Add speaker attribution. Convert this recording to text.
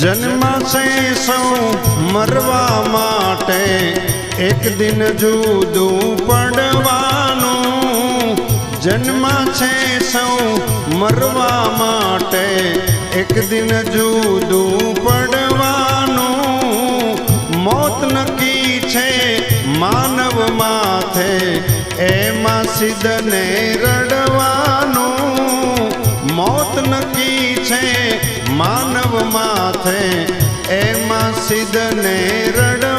Speaker 1: जन्म से सौ मरवा माटे एक दिन जुदू पड़वानू। जन्म से सौ मरवा माटे एक दिन जुदू पड़वानू। मौत नक्की छे मानव माथे एमा सिद्धने रड़वानू। मौत नक्की छे मानव माथे एमा सिद्धने रड़वानू।